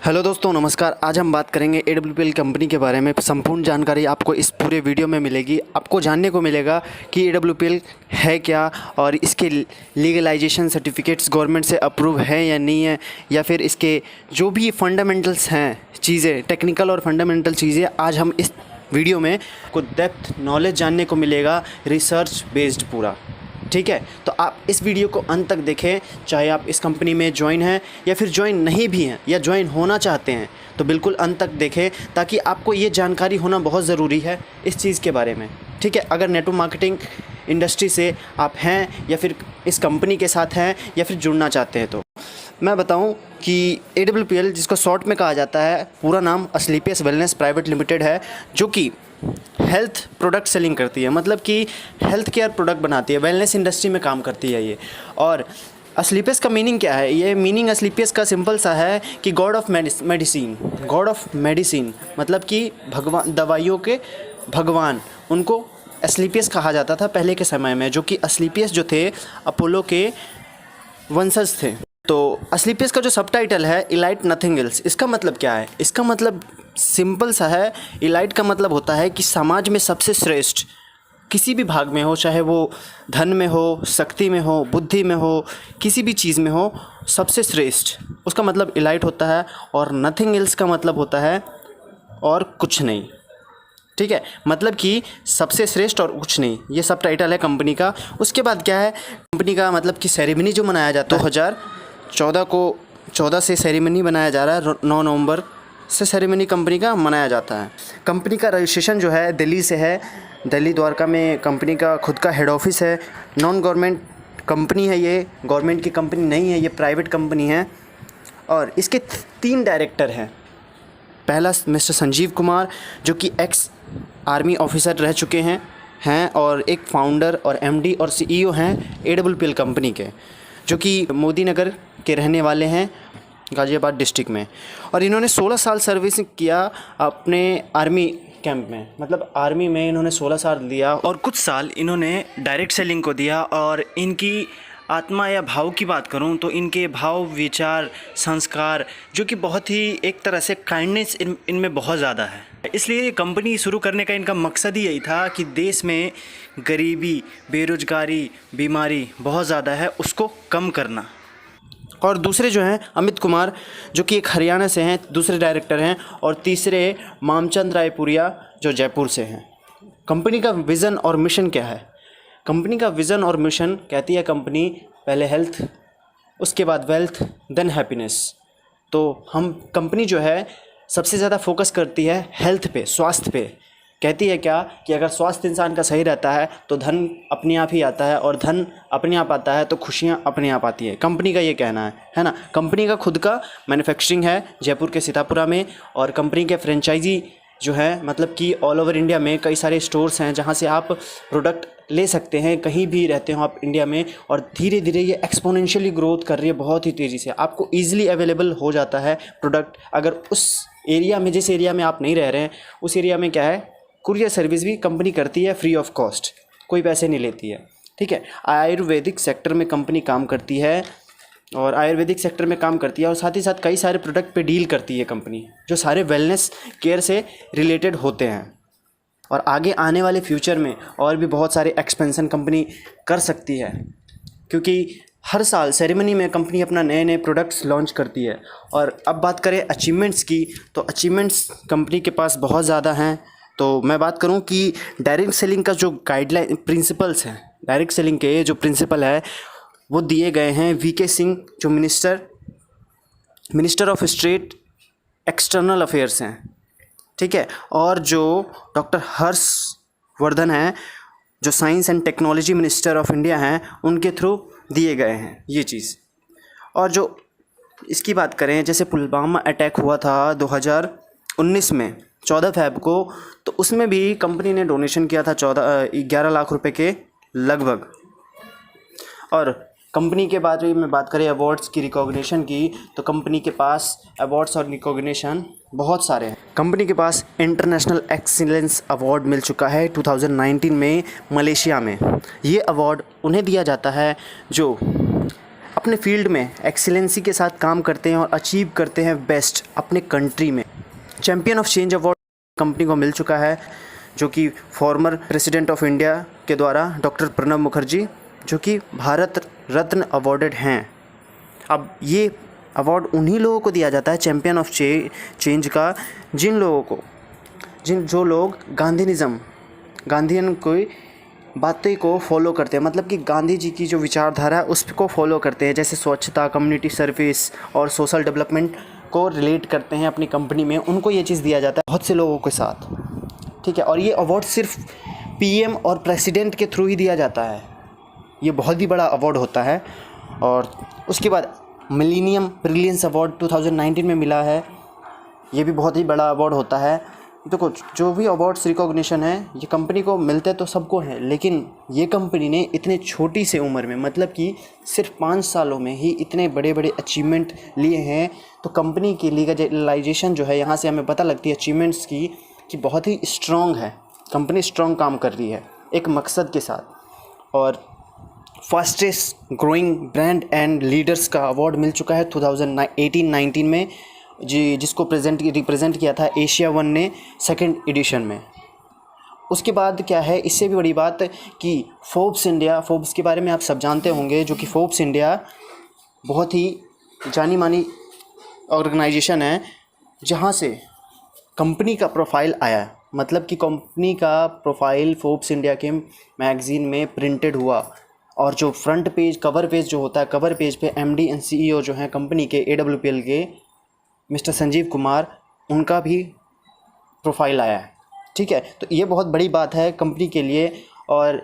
Hello दोस्तों, नमस्कार। आज हम बात करेंगे AWPL कंपनी के बारे में। संपूर्ण जानकारी आपको इस पूरे वीडियो में मिलेगी। आपको जानने को मिलेगा कि AWPL है क्या और इसके लीगलाइजेशन सर्टिफिकेट्स गवर्नमेंट से अप्रूव है या नहीं है, या फिर इसके जो भी फंडामेंटल्स हैं चीज़ें, टेक्निकल और फंडामेंटल चीज़ें, आज हम इस वीडियो में को डेप्थ नॉलेज जानने को मिलेगा, रिसर्च बेस्ड पूरा। ठीक है, तो आप इस वीडियो को अंत तक देखें। चाहे आप इस कंपनी में ज्वाइन हैं या फिर ज्वाइन नहीं भी हैं या ज्वाइन होना चाहते हैं, तो बिल्कुल अंत तक देखें, ताकि आपको ये जानकारी होना बहुत ज़रूरी है इस चीज़ के बारे में। ठीक है, अगर नेटवर्क मार्केटिंग इंडस्ट्री से आप हैं या फिर इस कंपनी के साथ हैं या फिर जुड़ना चाहते हैं, तो मैं बताऊं कि AWPL, जिसको शॉर्ट में कहा जाता है, पूरा नाम असलीपियस वेलनेस प्राइवेट लिमिटेड है, जो कि हेल्थ प्रोडक्ट सेलिंग करती है। मतलब कि हेल्थ केयर प्रोडक्ट बनाती है, वेलनेस इंडस्ट्री में काम करती है ये। और असलीपियस का मीनिंग क्या है? ये मीनिंग असलीपियस का सिंपल सा है कि God of medicine. God of medicine मतलब कि भगवान, दवाइयों के भगवान, उनको असलीपियस कहा जाता था पहले के समय में, जो कि असलीपियस जो थे अपोलो के वंशज थे। तो असलीपियस का जो सबटाइटल है, इलाइट नथिंग एल्स, इसका मतलब क्या है? इसका मतलब सिंपल सा है। इलाइट का मतलब होता है कि समाज में सबसे श्रेष्ठ, किसी भी भाग में हो, चाहे वो धन में हो, शक्ति में हो, बुद्धि में हो, किसी भी चीज़ में हो, सबसे श्रेष्ठ, उसका मतलब इलाइट होता है। और नथिंग एल्स का मतलब होता है और कुछ नहीं। ठीक है, मतलब कि सबसे श्रेष्ठ और कुछ नहीं, ये सब टाइटल है कंपनी का। उसके बाद क्या है कंपनी का? मतलब कि सेरेमनी जो मनाया जाता है 2014 से सेरेमनी बनाया जा रहा है। 9 नवंबर से सेरेमनी कंपनी का मनाया जाता है। कंपनी का रजिस्ट्रेशन जो है दिल्ली से है। दिल्ली द्वारका में कंपनी का खुद का हेड ऑफिस है। नॉन गवर्नमेंट कंपनी है ये, गवर्नमेंट की कंपनी नहीं है, ये प्राइवेट कंपनी है। और इसके 3 डायरेक्टर हैं। पहला मिस्टर संजीव कुमार, जो कि एक्स आर्मी ऑफिसर रह चुके हैं और एक फाउंडर और MD और CEO हैं AWPL कंपनी के, जो कि मोदी नगर के रहने वाले हैं, गाज़ियाबाद डिस्ट्रिक्ट में। और इन्होंने 16 साल सर्विस किया अपने आर्मी कैंप में, मतलब आर्मी में इन्होंने 16 साल दिया और कुछ साल इन्होंने डायरेक्ट सेलिंग को दिया। और इनकी आत्मा या भाव की बात करूं तो इनके भाव, विचार, संस्कार, जो कि बहुत ही एक तरह से काइंडनेस इनमें बहुत ज़्यादा है। इसलिए कंपनी शुरू करने का इनका मकसद ही यही था कि देश में गरीबी, बेरोजगारी, बीमारी बहुत ज़्यादा है, उसको कम करना। और दूसरे जो हैं अमित कुमार, जो कि एक हरियाणा से हैं, दूसरे डायरेक्टर हैं। और तीसरे मामचंद रायपुरिया, जो जयपुर से हैं। कंपनी का विज़न और मिशन क्या है? कंपनी का विज़न और मिशन कहती है कंपनी, पहले हेल्थ, उसके बाद वेल्थ, देन हैप्पीनेस। तो हम कंपनी जो है सबसे ज़्यादा फोकस करती है हेल्थ पे, स्वास्थ्य पे। कहती है क्या कि अगर स्वास्थ्य इंसान का सही रहता है तो धन अपने आप ही आता है, और धन अपने आप आता है तो खुशियाँ अपने आप आती है। कंपनी का ये कहना है ना। कंपनी का खुद का मैन्युफैक्चरिंग है जयपुर के सीतापुरा में। और कंपनी के फ्रेंचाइजी जो है, मतलब कि ऑल ओवर इंडिया में कई सारे स्टोर्स हैं जहाँ से आप प्रोडक्ट ले सकते हैं, कहीं भी रहते हो आप इंडिया में। और धीरे धीरे ये एक्सपोनेंशियली ग्रोथ कर रही है, बहुत ही तेज़ी से। आपको ईजिली अवेलेबल हो जाता है प्रोडक्ट। अगर उस एरिया में, जिस एरिया में आप नहीं रह रहे हैं, उस एरिया में क्या है, कुरियर सर्विस भी कंपनी करती है फ्री ऑफ कॉस्ट, कोई पैसे नहीं लेती है। ठीक है, आयुर्वेदिक सेक्टर में कंपनी काम करती है, और आयुर्वेदिक सेक्टर में काम करती है, और साथ ही साथ कई सारे प्रोडक्ट पे डील करती है कंपनी, जो सारे वेलनेस केयर से रिलेटेड होते हैं। और आगे आने वाले फ्यूचर में और भी बहुत सारे एक्सपेंशन कंपनी कर सकती है, क्योंकि हर साल सेरेमनी में कंपनी अपना नए नए प्रोडक्ट्स लॉन्च करती है। और अब बात करें अचीवमेंट्स की, तो अचीवमेंट्स कंपनी के पास बहुत ज़्यादा हैं। तो मैं बात करूं कि डायरेक्ट सेलिंग का जो गाइडलाइन प्रिंसिपल्स हैं, डायरेक्ट सेलिंग के जो प्रिंसिपल है वो दिए गए हैं VK सिंह, जो minister of state external affairs हैं। ठीक है, और जो डॉक्टर हर्षवर्धन हैं, जो science and technology minister of India हैं, उनके थ्रू दिए गए हैं ये चीज़। और जो इसकी बात करें, जैसे पुलवामा अटैक हुआ था 2019 में 14 फ़रवरी को, तो उसमें भी कंपनी ने डोनेशन किया था 11 लाख रुपए के लगभग। और कंपनी के बाद में बात करें अवार्ड्स की, रिकॉग्निशन की, तो कंपनी के पास अवार्ड्स और रिकॉग्निशन बहुत सारे हैं। कंपनी के पास इंटरनेशनल एक्सीलेंस अवार्ड मिल चुका है 2019 में मलेशिया में। ये अवार्ड उन्हें दिया जाता है जो अपने फील्ड में एक्सीलेंसी के साथ काम करते हैं और अचीव करते हैं बेस्ट अपने कंट्री में। Champion of change award company को मिल चुका है, जो कि फॉर्मर प्रेसिडेंट ऑफ इंडिया के द्वारा डॉक्टर प्रणब मुखर्जी, जो कि भारत रत्न अवॉर्डेड हैं। अब ये अवार्ड उन्हीं लोगों को दिया जाता है चैम्पियन ऑफ चेंज का, जो लोग गांधीयन कोई बातें को फॉलो करते हैं, मतलब कि गांधी जी की जो विचारधारा है उसको फॉलो करते हैं, जैसे स्वच्छता, कम्युनिटी सर्विस और सोशल डेवलपमेंट को रिलेट करते हैं अपनी कंपनी में, उनको ये चीज़ दिया जाता है बहुत से लोगों के साथ, ठीक है। और ये अवार्ड सिर्फ पीएम और प्रेसिडेंट के थ्रू ही दिया जाता है, ये बहुत ही बड़ा अवार्ड होता है। और उसके बाद मिलेनियम ब्रिलियंस अवार्ड 2019 में मिला है, ये भी बहुत ही बड़ा अवार्ड होता है। देखो, जो भी अवार्ड्स रिकॉग्निशन है ये कंपनी को मिलते तो सबको हैं, लेकिन ये कंपनी ने इतने छोटी से उम्र में, मतलब कि सिर्फ 5 सालों में ही इतने बड़े बड़े अचीवमेंट लिए हैं। तो कंपनी की लीगलाइजेशन जो है, यहाँ से हमें पता लगती है अचीवमेंट्स की कि बहुत ही स्ट्रॉन्ग है, कंपनी स्ट्रॉन्ग काम कर रही है एक मकसद के साथ। और fastest growing brand and leaders का अवार्ड मिल चुका है 2018-19 में, जिसको रिप्रेजेंट किया था एशिया वन ने 2nd एडिशन में। उसके बाद क्या है, इससे भी बड़ी बात कि फोर्ब्स के बारे में आप सब जानते होंगे, जो कि फोर्ब्स इंडिया बहुत ही जानी मानी ऑर्गेनाइजेशन है, जहाँ से कंपनी का प्रोफाइल आया, मतलब कि कंपनी का प्रोफाइल फोर्ब्स इंडिया के मैगज़ीन में प्रिंटेड हुआ। और जो फ्रंट पेज, कवर पेज जो होता है, कवर पेज पे एमडी एंड सीईओ जो हैं कंपनी के, AWPL के मिस्टर संजीव कुमार, उनका भी प्रोफाइल आया है, ठीक है। तो ये बहुत बड़ी बात है कंपनी के लिए, और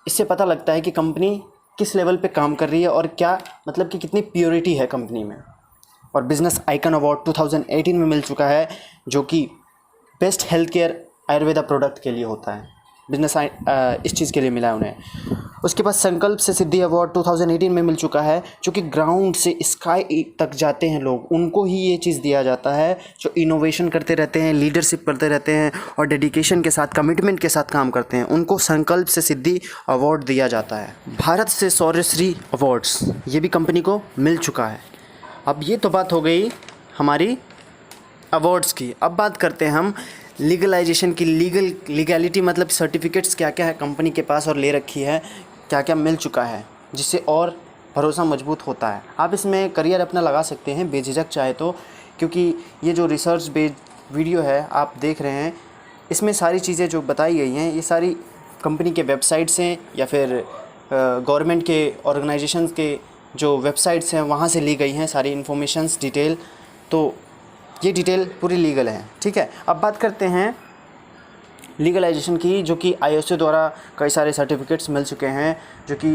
इससे पता लगता है कि कंपनी किस लेवल पे काम कर रही है और क्या, मतलब कि कितनी प्योरिटी है कंपनी में। और बिज़नेस आइकन अवार्ड 2018 में मिल चुका है, जो कि best health care Ayurveda product के लिए होता है, इस चीज़ के लिए मिला है उन्हें। उसके बाद संकल्प से सिद्धि अवार्ड 2018 में मिल चुका है, जो कि ग्राउंड से स्काई तक जाते हैं लोग, उनको ही ये चीज़ दिया जाता है, जो इनोवेशन करते रहते हैं, लीडरशिप करते रहते हैं और डेडिकेशन के साथ, कमिटमेंट के साथ काम करते हैं, उनको संकल्प से सिद्धि अवार्ड दिया जाता है। भारत से शौर्यश्री अवार्ड्स, ये भी कंपनी को मिल चुका है। अब ये तो बात हो गई हमारी अवार्ड्स की। अब बात करते हैं हम लीगलाइजेशन की। लीगैलिटी मतलब सर्टिफिकेट्स क्या क्या है कंपनी के पास और ले रखी है, क्या क्या मिल चुका है, जिससे और भरोसा मजबूत होता है। आप इसमें करियर अपना लगा सकते हैं बेझिझक चाहे तो, क्योंकि ये जो रिसर्च बेस्ड वीडियो है आप देख रहे हैं, इसमें सारी चीज़ें जो बताई गई हैं ये सारी कंपनी के वेबसाइट्स हैं या फिर गवर्नमेंट के ऑर्गेनाइजेशंस के जो वेबसाइट्स हैं वहाँ से ली गई हैं सारी इन्फॉर्मेशंस डिटेल। तो ये डिटेल पूरी लीगल है, ठीक है। अब बात करते हैं लीगलाइजेशन की, जो कि IOC द्वारा कई सारे सर्टिफिकेट्स मिल चुके हैं, जो कि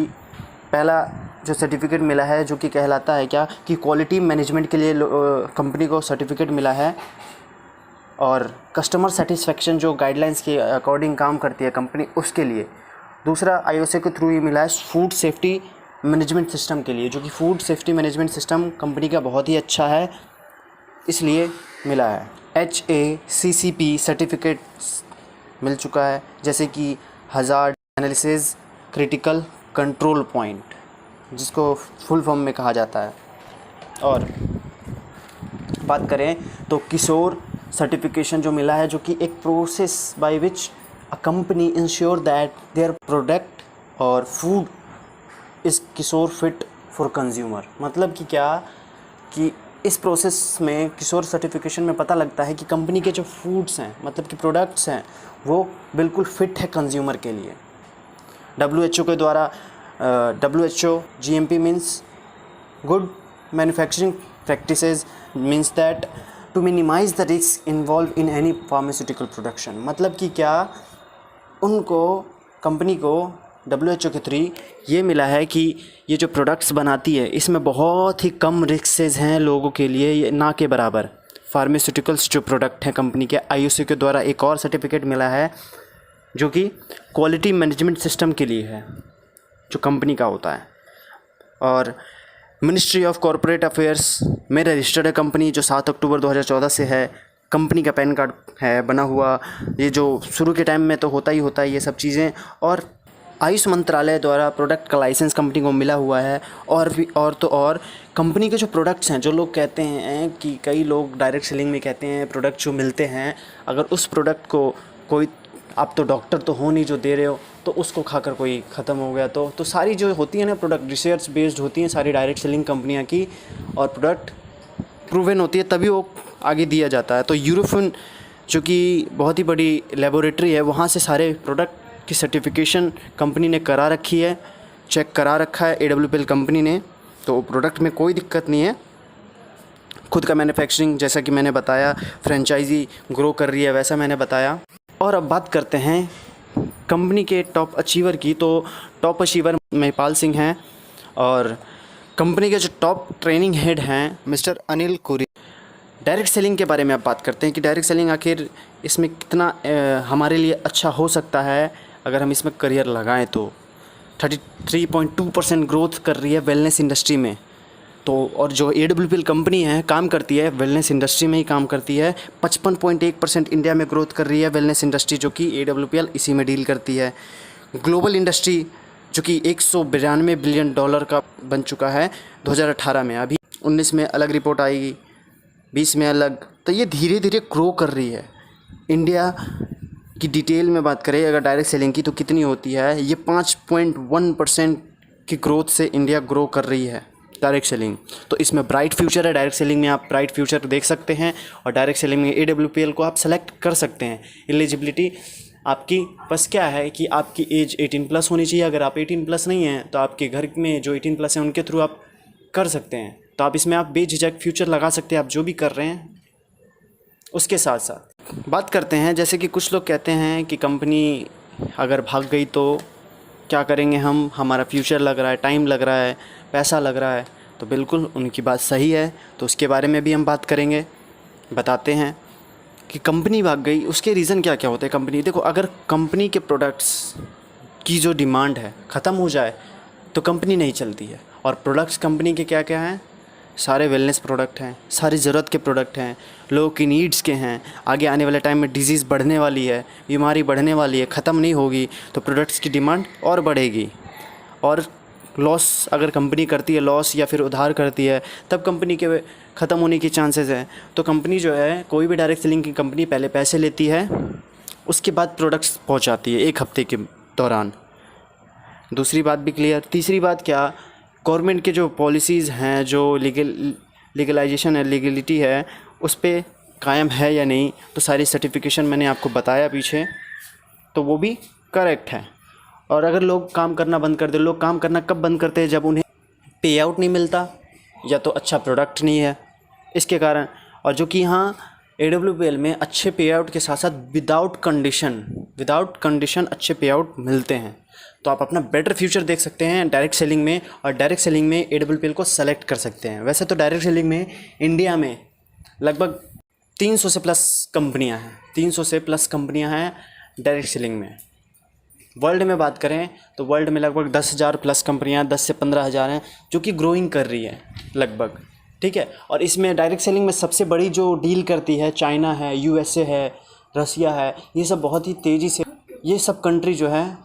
पहला जो सर्टिफिकेट मिला है जो कि कहलाता है क्या कि क्वालिटी मैनेजमेंट के लिए कंपनी को सर्टिफिकेट मिला है, और कस्टमर सेटिस्फेक्शन जो गाइडलाइंस के अकॉर्डिंग काम करती है कंपनी, उसके लिए। दूसरा IOC के थ्रू ही मिला है फूड सेफ्टी मैनेजमेंट सिस्टम के लिए, जो कि food safety management system company का बहुत ही अच्छा है, इसलिए मिला है। HACCP सर्टिफिकेट मिल चुका है, जैसे कि hazard analysis critical control point, जिसको फुल फॉर्म में कहा जाता है। और बात करें तो किशोर सर्टिफिकेशन जो मिला है, जो कि एक process by which a company ensure that their product और food is kosher fit for consumer. मतलब कि क्या कि इस प्रोसेस में किशोर सर्टिफिकेशन में पता लगता है कि कंपनी के जो फूड्स हैं, मतलब कि प्रोडक्ट्स हैं, वो बिल्कुल फ़िट है कंज्यूमर के लिए। WHO के द्वारा WHO GMP means good manufacturing practices, means that to minimize the risk involve in any pharmaceutical production. मतलब कि क्या उनको, कंपनी को WHO के थ्रू ये मिला है कि ये जो प्रोडक्ट्स बनाती है इसमें बहुत ही कम रिस्क हैं लोगों के लिए, ना के बराबर। फार्मास्यूटिकल्स जो प्रोडक्ट हैं कंपनी के, IOC के द्वारा एक और सर्टिफिकेट मिला है जो कि क्वालिटी मैनेजमेंट सिस्टम के लिए है, जो कंपनी का होता है। और मिनिस्ट्री ऑफ कॉरपोरेट अफेयर्स में रजिस्टर्ड है कंपनी, जो 7 अक्टूबर 2014 से है। कंपनी का पैन कार्ड है बना हुआ, ये जो शुरू के टाइम में तो होता ही होता है ये सब चीज़ें। और आयुष मंत्रालय द्वारा प्रोडक्ट का लाइसेंस कंपनी को मिला हुआ है। और भी और कंपनी के जो प्रोडक्ट्स हैं, जो लोग कहते हैं कि कई लोग डायरेक्ट सेलिंग में कहते हैं प्रोडक्ट जो मिलते हैं, अगर उस प्रोडक्ट को कोई, आप तो डॉक्टर तो हो नहीं जो दे रहे हो, तो उसको खाकर कोई ख़त्म हो गया तो सारी जो होती है ना प्रोडक्ट रिसर्च बेस्ड होती हैं सारी डायरेक्ट सेलिंग कंपनियां की, और प्रोडक्ट प्रूवन होती है तभी वो आगे दिया जाता है। तो यूरोफिन जो कि बहुत ही बड़ी लेबोरेटरी है, वहाँ से सारे प्रोडक्ट की सर्टिफिकेशन कंपनी ने करा रखी है, चेक करा रखा है AWPL कंपनी ने, तो प्रोडक्ट में कोई दिक्कत नहीं है। खुद का मैन्युफैक्चरिंग जैसा कि मैंने बताया, फ्रेंचाइजी ग्रो कर रही है वैसा मैंने बताया। और अब बात करते हैं कंपनी के टॉप अचीवर की। तो टॉप अचीवर महिपाल सिंह हैं और कंपनी के जो टॉप ट्रेनिंग हेड हैं मिस्टर अनिल कुरी। डायरेक्ट सेलिंग के बारे में अब बात करते हैं कि डायरेक्ट सेलिंग आखिर इसमें कितना हमारे लिए अच्छा हो सकता है अगर हम इसमें करियर लगाएं। तो 33.2% ग्रोथ कर रही है वेलनेस इंडस्ट्री में। तो और जो AWPL कंपनी है काम करती है वेलनेस इंडस्ट्री में ही काम करती है। 55.1% इंडिया में ग्रोथ कर रही है वेलनेस इंडस्ट्री, जो कि AWPL इसी में डील करती है। ग्लोबल इंडस्ट्री जो कि $192 बिलियन का बन चुका है 2018 में, अभी 19 में अलग रिपोर्ट आएगी, 20 में अलग। तो ये धीरे धीरे ग्रो कर रही है। इंडिया की डिटेल में बात करें अगर डायरेक्ट सेलिंग की तो कितनी होती है, ये 5.1% की ग्रोथ से इंडिया ग्रो कर रही है डायरेक्ट सेलिंग। तो इसमें ब्राइट फ्यूचर है। डायरेक्ट सेलिंग में आप ब्राइट फ्यूचर देख सकते हैं और डायरेक्ट सेलिंग में AWPL को आप सेलेक्ट कर सकते हैं। एलिजिबिलिटी आपकी बस क्या है कि आपकी एज 18+ होनी चाहिए। अगर आप 18+ नहीं हैं तो आपके घर में जो 18+ हैं उनके थ्रू आप कर सकते हैं। तो आप इसमें आप बेझिझक फ्यूचर लगा सकते हैं आप जो भी कर रहे हैं। उसके साथ साथ बात करते हैं, जैसे कि कुछ लोग कहते हैं कि कंपनी अगर भाग गई तो क्या करेंगे हम, हमारा फ्यूचर लग रहा है, टाइम लग रहा है, पैसा लग रहा है। तो बिल्कुल उनकी बात सही है, तो उसके बारे में भी हम बात करेंगे, बताते हैं कि कंपनी भाग गई उसके रीज़न क्या क्या होते हैं। कंपनी देखो, अगर कंपनी के प्रोडक्ट्स की जो डिमांड है ख़त्म हो जाए तो कंपनी नहीं चलती है। और प्रोडक्ट्स कंपनी के क्या क्या हैं, सारे वेलनेस प्रोडक्ट हैं, सारी ज़रूरत के प्रोडक्ट हैं, लोगों की नीड्स के हैं। आगे आने वाले टाइम में डिजीज़ बढ़ने वाली है, बीमारी बढ़ने वाली है, ख़त्म नहीं होगी, तो प्रोडक्ट्स की डिमांड और बढ़ेगी। और लॉस अगर कंपनी करती है, लॉस या फिर उधार करती है, तब कंपनी के ख़त्म होने की चांसेस हैं। तो कंपनी जो है, कोई भी डायरेक्ट सेलिंग की कंपनी पहले पैसे लेती है, उसके बाद प्रोडक्ट्स पहुंचाती है 1 हफ्ते के दौरान। दूसरी बात भी क्लियर। तीसरी बात क्या, गवर्नमेंट के जो पॉलिसीज़ हैं, जो लीगलाइजेशन है, लीगलिटी है, उस पर कायम है या नहीं। तो सारी सर्टिफिकेशन मैंने आपको बताया पीछे, तो वो भी करेक्ट है। और अगर लोग काम करना बंद कर दे, लोग काम करना कब बंद करते हैं, जब उन्हें पे आउट नहीं मिलता या तो अच्छा प्रोडक्ट नहीं है, इसके कारण। और जो कि यहाँ AWPL में अच्छे पे आउट के साथ साथ विदाउट कंडीशन अच्छे पे आउट मिलते हैं। तो आप अपना बेटर फ्यूचर देख सकते हैं डायरेक्ट सेलिंग में, और डायरेक्ट सेलिंग में AWPL को सेलेक्ट कर सकते हैं। वैसे तो डायरेक्ट सेलिंग में इंडिया में लगभग 300 से प्लस कंपनियां हैं, 300 से प्लस कंपनियां हैं डायरेक्ट सेलिंग में। वर्ल्ड में बात करें तो वर्ल्ड में लगभग 10,000 प्लस कंपनियां, 10 से 15,000 हैं, जो कि ग्रोइंग कर रही है लगभग, ठीक है। और इसमें डायरेक्ट सेलिंग में सबसे बड़ी जो डील करती है चाइना है, USA है, रसिया है, ये सब बहुत ही तेज़ी से, ये सब कंट्री जो है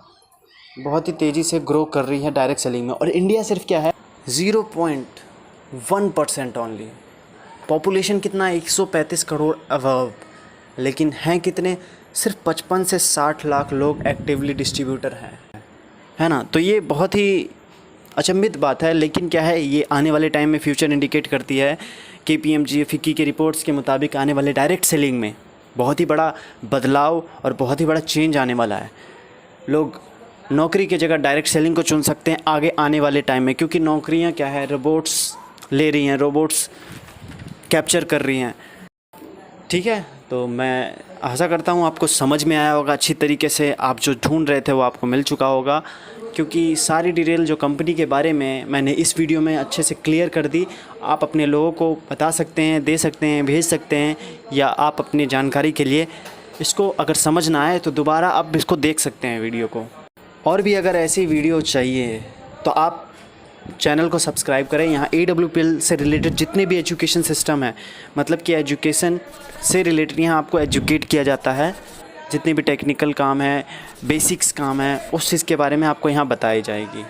बहुत ही तेज़ी से ग्रो कर रही है डायरेक्ट सेलिंग में। और इंडिया सिर्फ क्या है, 0.1% ओनली। पॉपुलेशन कितना, 135 करोड़ अबव, लेकिन हैं कितने, सिर्फ 55 से 60 लाख लोग एक्टिवली डिस्ट्रीब्यूटर हैं, है ना। तो ये बहुत ही अचंभित बात है, लेकिन क्या है, ये आने वाले टाइम में फ्यूचर इंडिकेट करती है। KPMG फिक्की के रिपोर्ट्स के मुताबिक आने वाले डायरेक्ट सेलिंग में बहुत ही बड़ा बदलाव और बहुत ही बड़ा चेंज आने वाला है। लोग नौकरी की जगह डायरेक्ट सेलिंग को चुन सकते हैं आगे आने वाले टाइम में, क्योंकि नौकरियां क्या है, रोबोट्स ले रही हैं, रोबोट्स कैप्चर कर रही हैं, ठीक है। तो मैं आशा करता हूँ आपको समझ में आया होगा अच्छी तरीके से, आप जो ढूंढ रहे थे वो आपको मिल चुका होगा, क्योंकि सारी डिटेल जो कंपनी के बारे में मैंने इस वीडियो में अच्छे से क्लियर कर दी। आप अपने लोगों को बता सकते हैं, दे सकते हैं, भेज सकते हैं, या आप अपनी जानकारी के लिए इसको अगर समझ ना आए तो दोबारा आप इसको देख सकते हैं वीडियो को। और भी अगर ऐसी वीडियो चाहिए तो आप चैनल को सब्सक्राइब करें। यहाँ AWPL से रिलेटेड जितने भी एजुकेशन सिस्टम है, मतलब कि एजुकेशन से रिलेटेड यहाँ आपको एजुकेट किया जाता है जितनी भी टेक्निकल काम है, बेसिक्स काम है, उस चीज़ के बारे में आपको यहाँ बताई जाएगी।